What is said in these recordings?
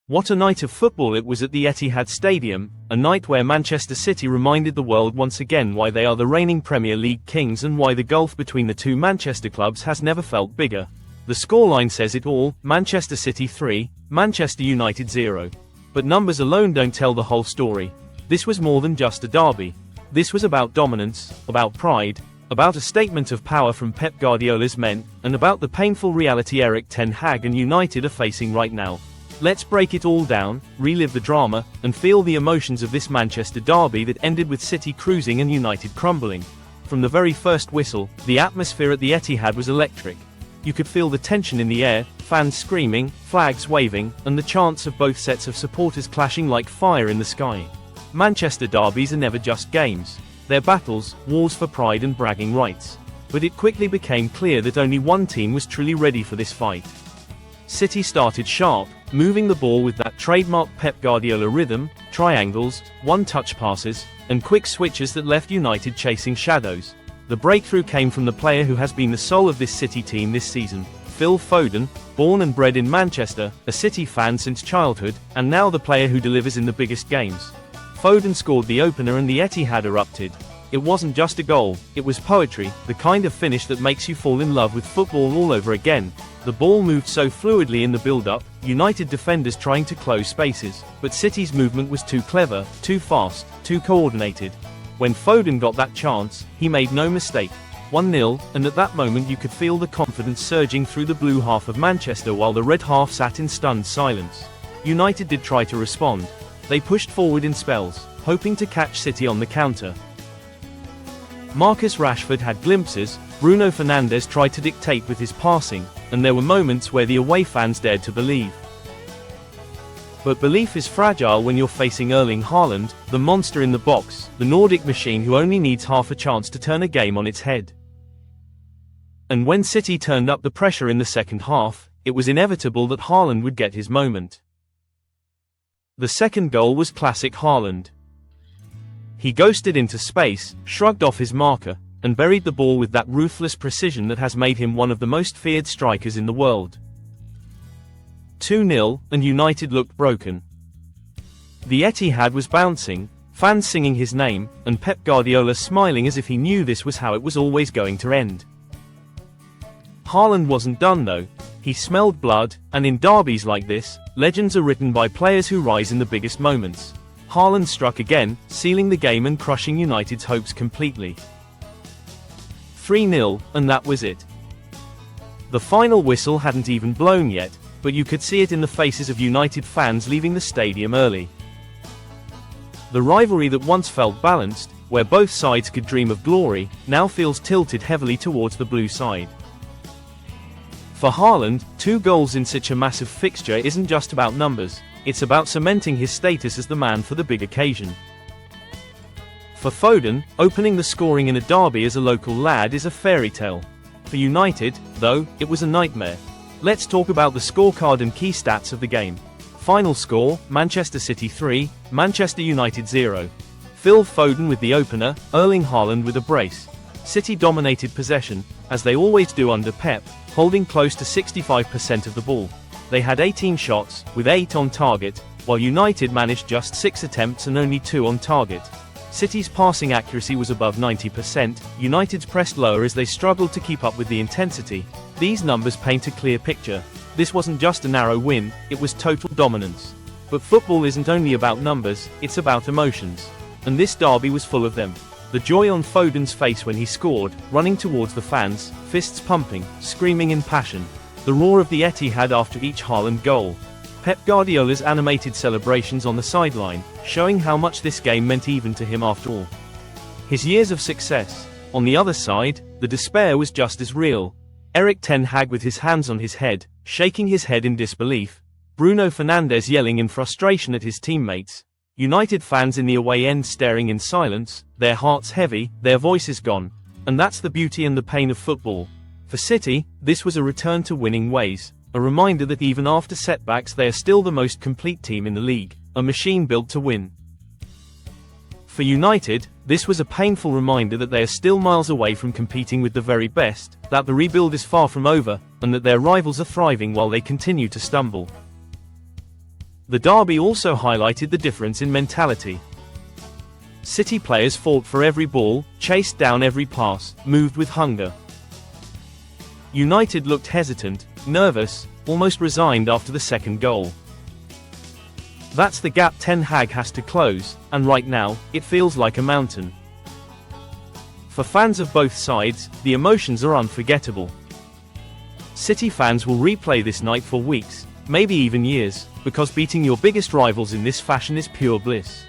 What a night of football it was at the Etihad Stadium, a night where Manchester City reminded the world once again why they are the reigning Premier League kings and why the gulf between the two Manchester clubs has never felt bigger. The scoreline says it all: Manchester City 3, Manchester United 0. But numbers alone don't tell the whole story. This was more than just a derby. This was about dominance, about pride, about a statement of power from Pep Guardiola's men, and about the painful reality Erik ten Hag and United are facing right now. Let's break it all down, relive the drama, and feel the emotions of this Manchester derby that ended with City cruising and United crumbling. From the very first whistle, the atmosphere at the Etihad was electric. You could feel the tension in the air, fans screaming, flags waving, and the chants of both sets of supporters clashing like fire in the sky. Manchester derbies are never just games. They're battles, wars for pride and bragging rights. But it quickly became clear that only one team was truly ready for this fight. City started sharp, moving the ball with that trademark Pep Guardiola rhythm, triangles, one-touch passes, and quick switches that left United chasing shadows. The breakthrough came from the player who has been the soul of this City team this season, Phil Foden, born and bred in Manchester, a City fan since childhood, and now the player who delivers in the biggest games. Foden scored the opener and the Etihad erupted. It wasn't just a goal, it was poetry, the kind of finish that makes you fall in love with football all over again. The ball moved so fluidly in the build-up, United defenders trying to close spaces, but City's movement was too clever, too fast, too coordinated. When Foden got that chance, he made no mistake. 1-0, and at that moment you could feel the confidence surging through the blue half of Manchester while the red half sat in stunned silence. United did try to respond. They pushed forward in spells, hoping to catch City on the counter. Marcus Rashford had glimpses, Bruno Fernandes tried to dictate with his passing, and there were moments where the away fans dared to believe. But belief is fragile when you're facing Erling Haaland, the monster in the box, the Nordic machine who only needs half a chance to turn a game on its head. And when City turned up the pressure in the second half, it was inevitable that Haaland would get his moment. The second goal was classic Haaland. He ghosted into space, shrugged off his marker, and buried the ball with that ruthless precision that has made him one of the most feared strikers in the world. 2-0, and United looked broken. The Etihad was bouncing, fans singing his name, and Pep Guardiola smiling as if he knew this was how it was always going to end. Haaland wasn't done though. He smelled blood, and in derbies like this, legends are written by players who rise in the biggest moments. Haaland struck again, sealing the game and crushing United's hopes completely. 3-0, and that was it. The final whistle hadn't even blown yet, but you could see it in the faces of United fans leaving the stadium early. The rivalry that once felt balanced, where both sides could dream of glory, now feels tilted heavily towards the blue side. For Haaland, 2 goals in such a massive fixture isn't just about numbers, it's about cementing his status as the man for the big occasion. For Foden, opening the scoring in a derby as a local lad is a fairy tale. For United, though, it was a nightmare. Let's talk about the scorecard and key stats of the game. Final score: Manchester City 3, Manchester United 0. Phil Foden with the opener, Erling Haaland with a brace. City dominated possession, as they always do under Pep, holding close to 65% of the ball. They had 18 shots, with 8 on target, while United managed just 6 attempts and only 2 on target. City's passing accuracy was above 90%, United's pressed lower as they struggled to keep up with the intensity. These numbers paint a clear picture. This wasn't just a narrow win, it was total dominance. But football isn't only about numbers, it's about emotions. And this derby was full of them. The joy on Foden's face when he scored, running towards the fans, fists pumping, screaming in passion. The roar of the Etihad after each Haaland goal. Pep Guardiola's animated celebrations on the sideline, showing how much this game meant even to him after all. His years of success. On the other side, the despair was just as real. Erik ten Hag with his hands on his head, shaking his head in disbelief. Bruno Fernandes yelling in frustration at his teammates. United fans in the away end staring in silence, their hearts heavy, their voices gone. And that's the beauty and the pain of football. For City, this was a return to winning ways. A reminder that even after setbacks they are still the most complete team in the league, a machine built to win. For United, this was a painful reminder that they are still miles away from competing with the very best, that the rebuild is far from over, and that their rivals are thriving while they continue to stumble. The derby also highlighted the difference in mentality. City players fought for every ball, chased down every pass, moved with hunger. United looked hesitant, nervous, almost resigned after the second goal. That's the gap Ten Hag has to close, and right now, it feels like a mountain. For fans of both sides, the emotions are unforgettable. City fans will replay this night for weeks, maybe even years, because beating your biggest rivals in this fashion is pure bliss.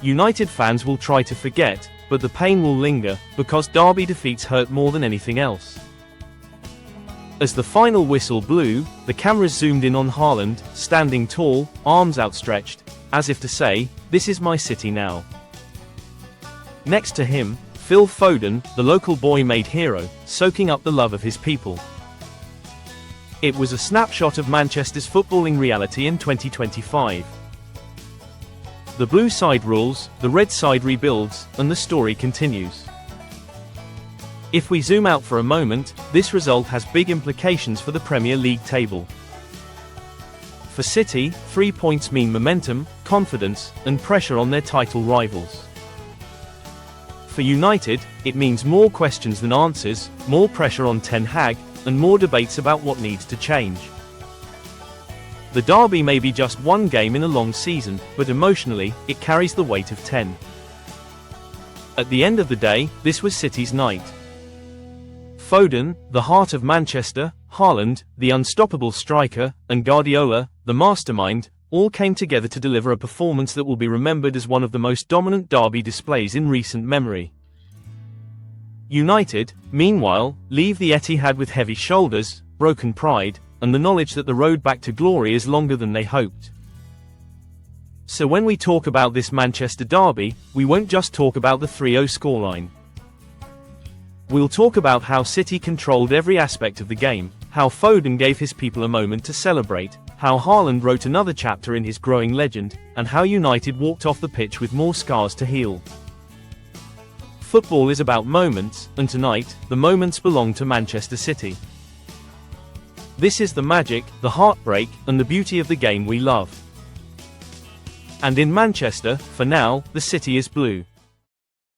United fans will try to forget, but the pain will linger, because derby defeats hurt more than anything else. As the final whistle blew, the cameras zoomed in on Haaland, standing tall, arms outstretched, as if to say, "This is my City now." Next to him, Phil Foden, the local boy-made hero, soaking up the love of his people. It was a snapshot of Manchester's footballing reality in 2025. The blue side rules, the red side rebuilds, and the story continues. If we zoom out for a moment, this result has big implications for the Premier League table. For City, 3 points mean momentum, confidence, and pressure on their title rivals. For United, it means more questions than answers, more pressure on Ten Hag, and more debates about what needs to change. The derby may be just one game in a long season, but emotionally, it carries the weight of 10. At the end of the day, this was City's night. Foden, the heart of Manchester, Haaland, the unstoppable striker, and Guardiola, the mastermind, all came together to deliver a performance that will be remembered as one of the most dominant derby displays in recent memory. United, meanwhile, leave the Etihad with heavy shoulders, broken pride, and the knowledge that the road back to glory is longer than they hoped. So when we talk about this Manchester derby, we won't just talk about the 3-0 scoreline. We'll talk about how City controlled every aspect of the game, how Foden gave his people a moment to celebrate, how Haaland wrote another chapter in his growing legend, and how United walked off the pitch with more scars to heal. Football is about moments, and tonight, the moments belong to Manchester City. This is the magic, the heartbreak, and the beauty of the game we love. And in Manchester, for now, the city is blue.